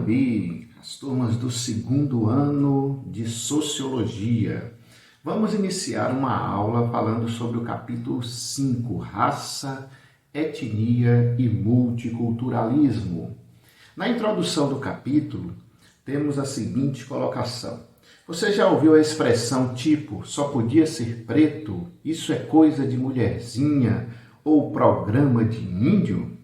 Morumbi, as turmas do segundo ano de Sociologia. Vamos iniciar uma aula falando sobre o capítulo 5, Raça, Etnia e Multiculturalismo. Na introdução do capítulo, temos a seguinte colocação. Você já ouviu a expressão tipo, só podia ser preto, isso é coisa de mulherzinha ou programa de índio?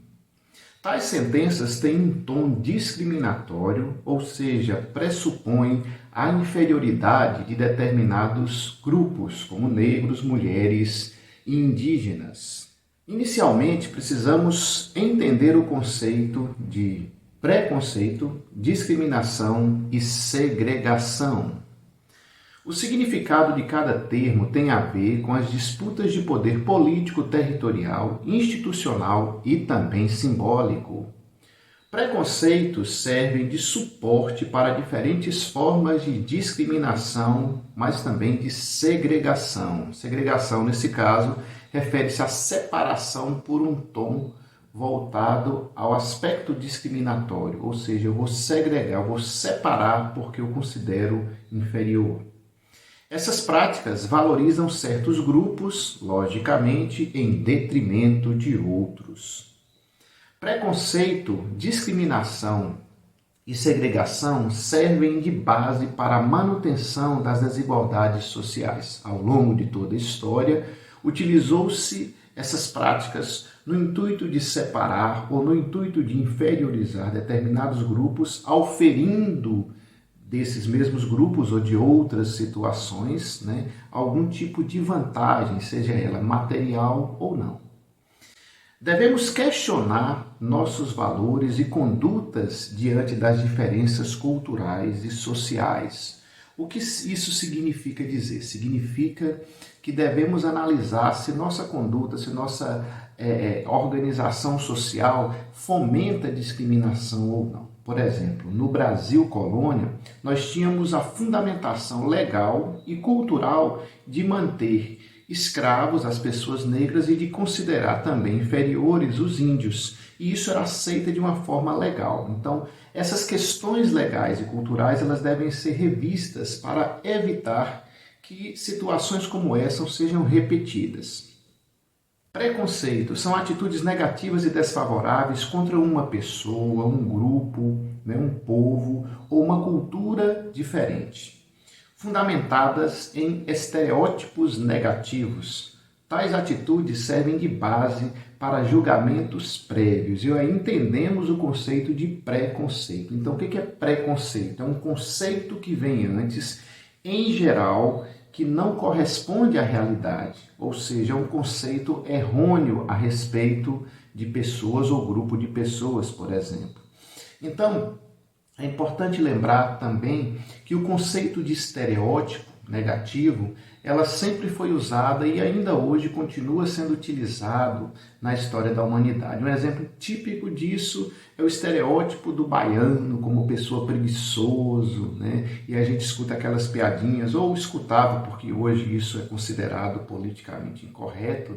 Tais sentenças têm um tom discriminatório, ou seja, pressupõem a inferioridade de determinados grupos, como negros, mulheres e indígenas. Inicialmente, precisamos entender o conceito de preconceito, discriminação e segregação. O significado de cada termo tem a ver com as disputas de poder político, territorial, institucional e também simbólico. Preconceitos servem de suporte para diferentes formas de discriminação, mas também de segregação. Segregação, nesse caso, refere-se à separação por um tom voltado ao aspecto discriminatório, ou seja, eu vou segregar, eu vou separar porque eu considero inferior. Essas práticas valorizam certos grupos, logicamente, em detrimento de outros. Preconceito, discriminação e segregação servem de base para a manutenção das desigualdades sociais. Ao longo de toda a história, utilizou-se essas práticas no intuito de separar ou no intuito de inferiorizar determinados grupos, auferindo desses mesmos grupos ou de outras situações, algum tipo de vantagem, seja ela material ou não. Devemos questionar nossos valores e condutas diante das diferenças culturais e sociais. O que isso significa dizer? Significa que devemos analisar se nossa conduta, se nossa organização social fomenta discriminação ou não. Por exemplo, no Brasil colônia, nós tínhamos a fundamentação legal e cultural de manter escravos as pessoas negras e de considerar também inferiores os índios. E isso era aceito de uma forma legal. Então, essas questões legais e culturais elas devem ser revistas para evitar que situações como essa sejam repetidas. Preconceitos são atitudes negativas e desfavoráveis contra uma pessoa, um grupo, um povo ou uma cultura diferente, fundamentadas em estereótipos negativos. Tais atitudes servem de base para julgamentos prévios. E aí entendemos o conceito de preconceito. Então, o que é preconceito? É um conceito que vem antes, em geral, que não corresponde à realidade, ou seja, é um conceito errôneo a respeito de pessoas ou grupo de pessoas, por exemplo. Então, é importante lembrar também que o conceito de estereótipo negativo, ela sempre foi usada e ainda hoje continua sendo utilizado na história da humanidade. Um exemplo típico disso é o estereótipo do baiano como pessoa preguiçoso, E a gente escuta aquelas piadinhas, ou escutava, porque hoje isso é considerado politicamente incorreto,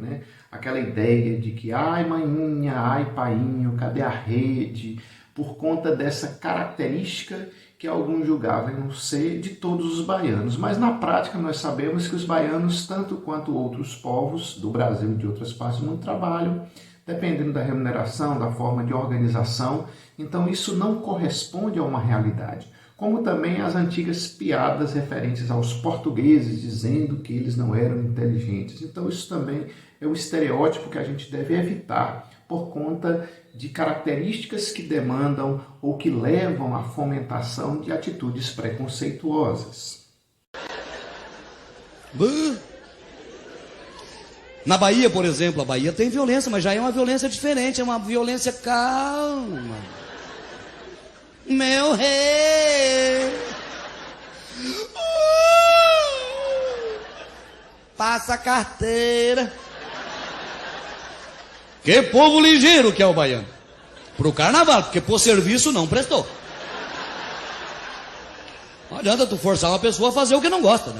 Aquela ideia de que, ai maninha, ai painho, cadê a rede? Por conta dessa característica que alguns julgavam ser de todos os baianos. Mas na prática nós sabemos que os baianos, tanto quanto outros povos do Brasil e de outras partes do mundo, trabalham, dependendo da remuneração, da forma de organização. Então isso não corresponde a uma realidade. Como também as antigas piadas referentes aos portugueses, dizendo que eles não eram inteligentes. Então isso também é um estereótipo que a gente deve evitar, por conta de características que demandam ou que levam à fomentação de atitudes preconceituosas. Na Bahia, por exemplo, a Bahia tem violência, mas já é uma violência diferente, é uma violência calma. Meu rei! Passa a carteira. Que povo ligeiro que é o baiano. Pro carnaval, porque por serviço não prestou. Não adianta tu forçar uma pessoa a fazer o que não gosta,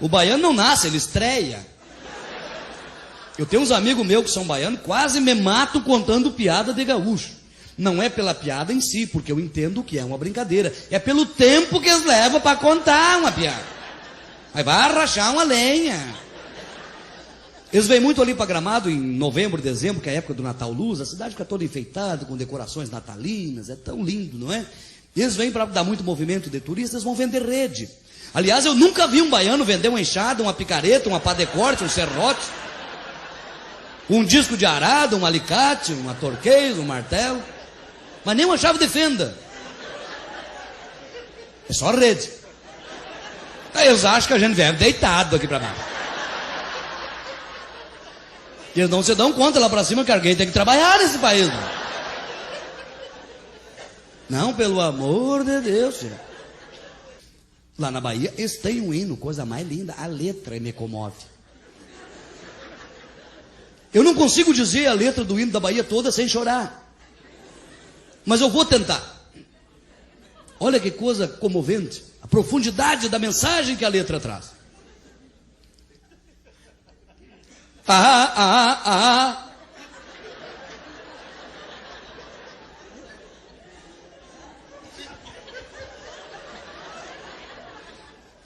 O baiano não nasce, ele estreia. Eu tenho uns amigos meus que são baianos, quase me matam contando piada de gaúcho. Não é pela piada em si, porque eu entendo que é uma brincadeira. É pelo tempo que eles levam para contar uma piada. Aí vai rachar uma lenha. Eles vêm muito ali para Gramado em novembro, dezembro, que é a época do Natal Luz. A cidade fica toda enfeitada com decorações natalinas. É tão lindo, não é? Eles vêm para dar muito movimento de turistas, vão vender rede. Aliás, eu nunca vi um baiano vender uma enxada, uma picareta, uma pá de corte, um serrote, um disco de arado, um alicate, uma torqueira, um martelo, mas nem uma chave de fenda. É só rede. Aí eles acham que a gente vive deitado aqui para baixo. E eles não se dão conta lá para cima que alguém tem que trabalhar nesse país. Não, pelo amor de Deus, filho. Lá na Bahia, eles têm um hino, coisa mais linda. A letra me comove. Eu não consigo dizer a letra do hino da Bahia toda sem chorar. Mas eu vou tentar. Olha que coisa comovente. A profundidade da mensagem que a letra traz. Ah, ah, ah.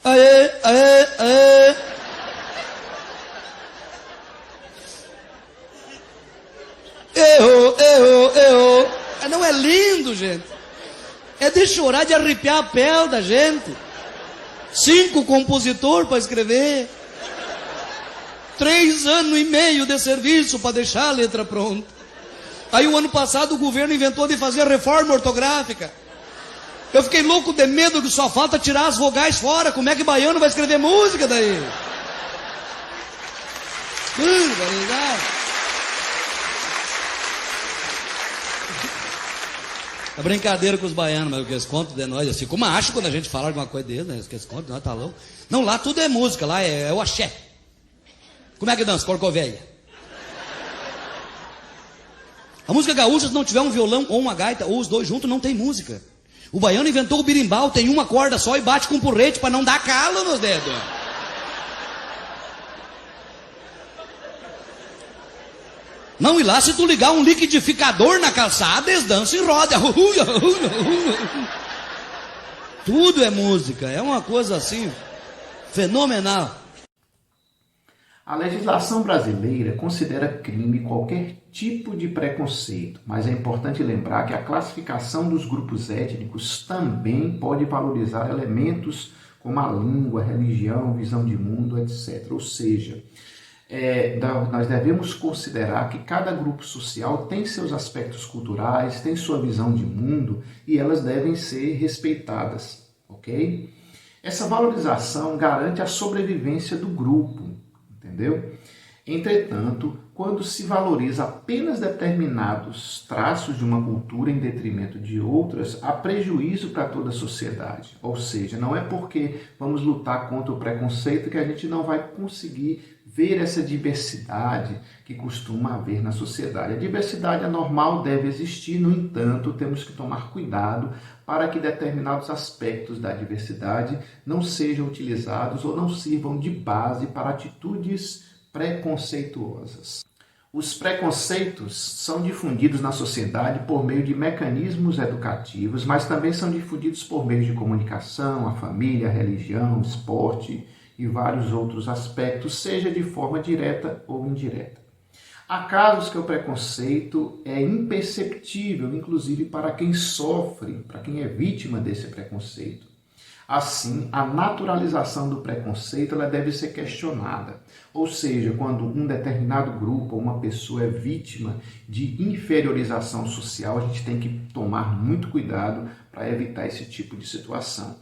Aê, aê, aê. Eu. Não é lindo, gente. É de chorar, de arrepiar a pele da gente. 5 compositores para escrever. 3 anos e meio de serviço para deixar a letra pronta. Aí o ano passado o governo inventou de fazer a reforma ortográfica. Eu fiquei louco de medo que só falta tirar as vogais fora. Como é que baiano vai escrever música daí? É brincadeira com os baianos, mas o que eles contam de nós, eu fico macho quando a gente fala alguma coisa deles, né? O que eles contam de nós, tá louco? Não, lá tudo é música, lá é o axé. Como é que dança? Corcovéia. A música gaúcha, se não tiver um violão ou uma gaita, ou os dois juntos, não tem música. O baiano inventou o birimbau, tem uma corda só e bate com porrete para não dar calo nos dedos. Não, e lá se tu ligar um liquidificador na calçada, eles dançam e rodam. Tudo é música, é uma coisa assim, fenomenal. A legislação brasileira considera crime qualquer tipo de preconceito, mas é importante lembrar que a classificação dos grupos étnicos também pode valorizar elementos como a língua, a religião, visão de mundo, etc. Ou seja, nós devemos considerar que cada grupo social tem seus aspectos culturais, tem sua visão de mundo e elas devem ser respeitadas, ok? Essa valorização garante a sobrevivência do grupo, entendeu? Entretanto, quando se valoriza apenas determinados traços de uma cultura em detrimento de outras, há prejuízo para toda a sociedade. Ou seja, não é porque vamos lutar contra o preconceito que a gente não vai conseguir ver essa diversidade que costuma haver na sociedade. A diversidade é normal, deve existir, no entanto, temos que tomar cuidado para que determinados aspectos da diversidade não sejam utilizados ou não sirvam de base para atitudes preconceituosas. Os preconceitos são difundidos na sociedade por meio de mecanismos educativos, mas também são difundidos por meio de comunicação, a família, a religião, o esporte e vários outros aspectos, seja de forma direta ou indireta. Há casos que o preconceito é imperceptível, inclusive para quem sofre, para quem é vítima desse preconceito. Assim, a naturalização do preconceito ela deve ser questionada. Ou seja, quando um determinado grupo ou uma pessoa é vítima de inferiorização social, a gente tem que tomar muito cuidado para evitar esse tipo de situação.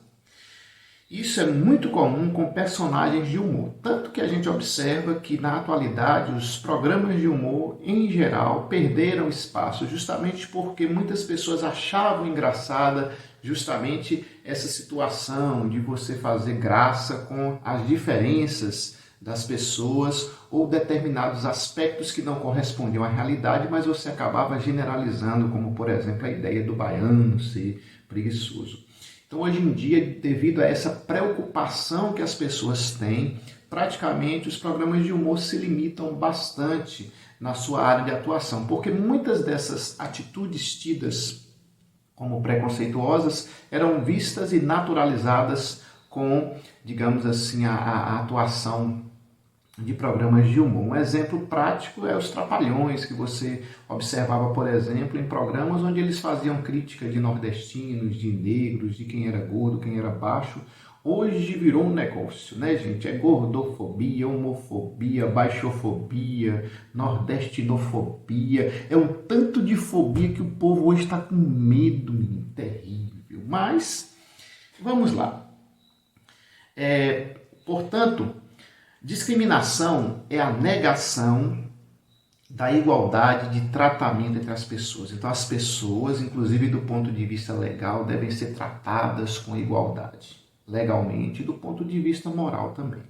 Isso é muito comum com personagens de humor, tanto que a gente observa que na atualidade os programas de humor, em geral, perderam espaço justamente porque muitas pessoas achavam engraçada justamente essa situação de você fazer graça com as diferenças das pessoas ou determinados aspectos que não correspondiam à realidade, mas você acabava generalizando, como por exemplo a ideia do baiano ser preguiçoso. Então, hoje em dia, devido a essa preocupação que as pessoas têm, praticamente os programas de humor se limitam bastante na sua área de atuação, porque muitas dessas atitudes tidas como preconceituosas eram vistas e naturalizadas com, digamos assim, a atuação de programas de humor. Um exemplo prático é os Trapalhões, que você observava, por exemplo, em programas onde eles faziam crítica de nordestinos, de negros, de quem era gordo, quem era baixo. Hoje virou um negócio, né, gente? É gordofobia, homofobia, baixofobia, nordestinofobia. É um tanto de fobia que o povo hoje está com medo, menino, terrível. Mas, vamos lá. Portanto, discriminação é a negação da igualdade de tratamento entre as pessoas. Então, as pessoas, inclusive do ponto de vista legal, devem ser tratadas com igualdade, legalmente e do ponto de vista moral também.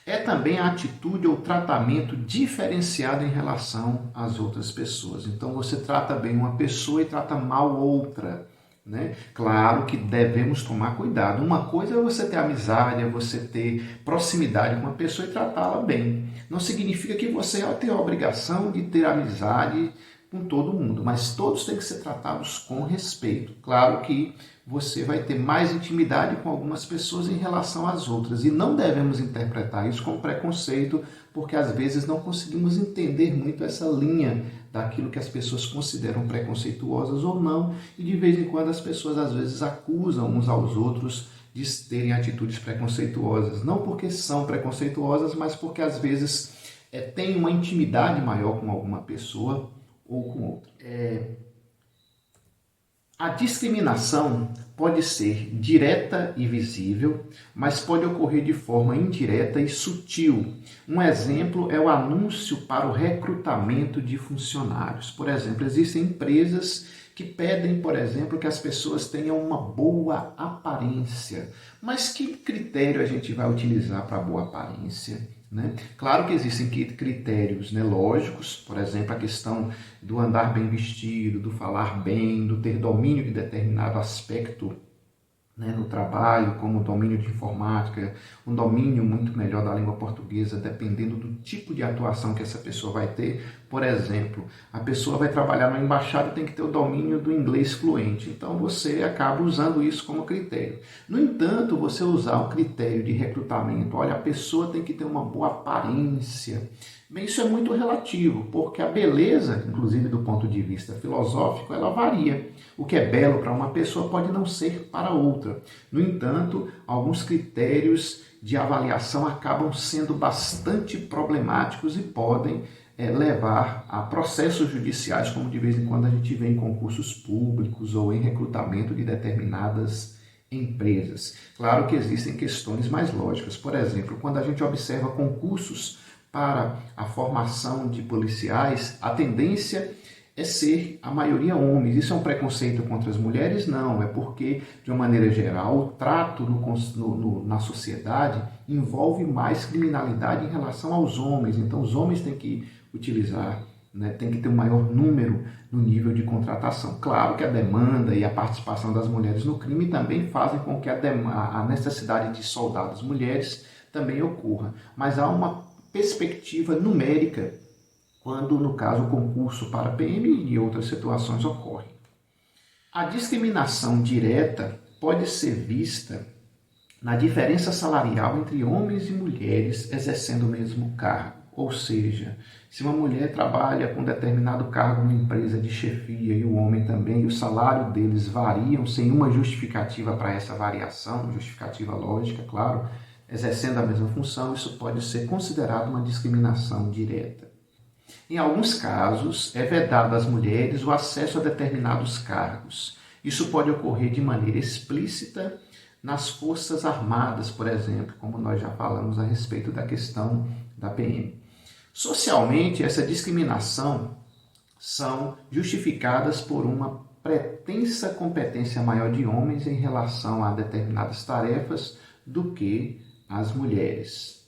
É também a atitude ou tratamento diferenciado em relação às outras pessoas. Então, você trata bem uma pessoa e trata mal outra, né? Claro que devemos tomar cuidado. Uma coisa é você ter amizade, é você ter proximidade com uma pessoa e tratá-la bem. Não significa que você tem a obrigação de ter amizade com todo mundo, mas todos têm que ser tratados com respeito. Claro que você vai ter mais intimidade com algumas pessoas em relação às outras e não devemos interpretar isso como preconceito, porque às vezes não conseguimos entender muito essa linha daquilo que as pessoas consideram preconceituosas ou não, e de vez em quando as pessoas às vezes acusam uns aos outros de terem atitudes preconceituosas, não porque são preconceituosas, mas porque às vezes têm uma intimidade maior com alguma pessoa ou com outra. A discriminação pode ser direta e visível, mas pode ocorrer de forma indireta e sutil. Um exemplo é o anúncio para o recrutamento de funcionários. Por exemplo, existem empresas que pedem, por exemplo, que as pessoas tenham uma boa aparência. Mas que critério a gente vai utilizar para boa aparência? Né? Claro que existem critérios, né, lógicos, por exemplo, a questão do andar bem vestido, do falar bem, do ter domínio de determinado aspecto, né, no trabalho, como o domínio de informática, um domínio muito melhor da língua portuguesa, dependendo do tipo de atuação que essa pessoa vai ter. Por exemplo, a pessoa vai trabalhar na embaixada e tem que ter o domínio do inglês fluente. Então, você acaba usando isso como critério. No entanto, você usar um critério de recrutamento, olha, a pessoa tem que ter uma boa aparência. Bem, isso é muito relativo, porque a beleza, inclusive do ponto de vista filosófico, ela varia. O que é belo para uma pessoa pode não ser para outra. No entanto, alguns critérios de avaliação acabam sendo bastante problemáticos e podem levar a processos judiciais, como de vez em quando a gente vê em concursos públicos ou em recrutamento de determinadas empresas. Claro que existem questões mais lógicas. Por exemplo, quando a gente observa concursos para a formação de policiais, a tendência é ser a maioria homens. Isso é um preconceito contra as mulheres? Não, é porque, de uma maneira geral, o trato na sociedade envolve mais criminalidade em relação aos homens. Então, os homens têm que utilizar, né, tem que ter um maior número no nível de contratação. Claro que a demanda e a participação das mulheres no crime também fazem com que a necessidade de soldados mulheres também ocorra. Mas há uma perspectiva numérica quando, no caso, o concurso para PM e outras situações ocorrem. A discriminação direta pode ser vista na diferença salarial entre homens e mulheres exercendo o mesmo cargo. Ou seja, se uma mulher trabalha com determinado cargo numa empresa de chefia e o homem também, e o salário deles variam sem uma justificativa para essa variação, justificativa lógica, claro, exercendo a mesma função, isso pode ser considerado uma discriminação direta. Em alguns casos, é vedado às mulheres o acesso a determinados cargos. Isso pode ocorrer de maneira explícita nas Forças Armadas, por exemplo, como nós já falamos a respeito da questão da PM. Socialmente, essa discriminação são justificadas por uma pretensa competência maior de homens em relação a determinadas tarefas do que as mulheres.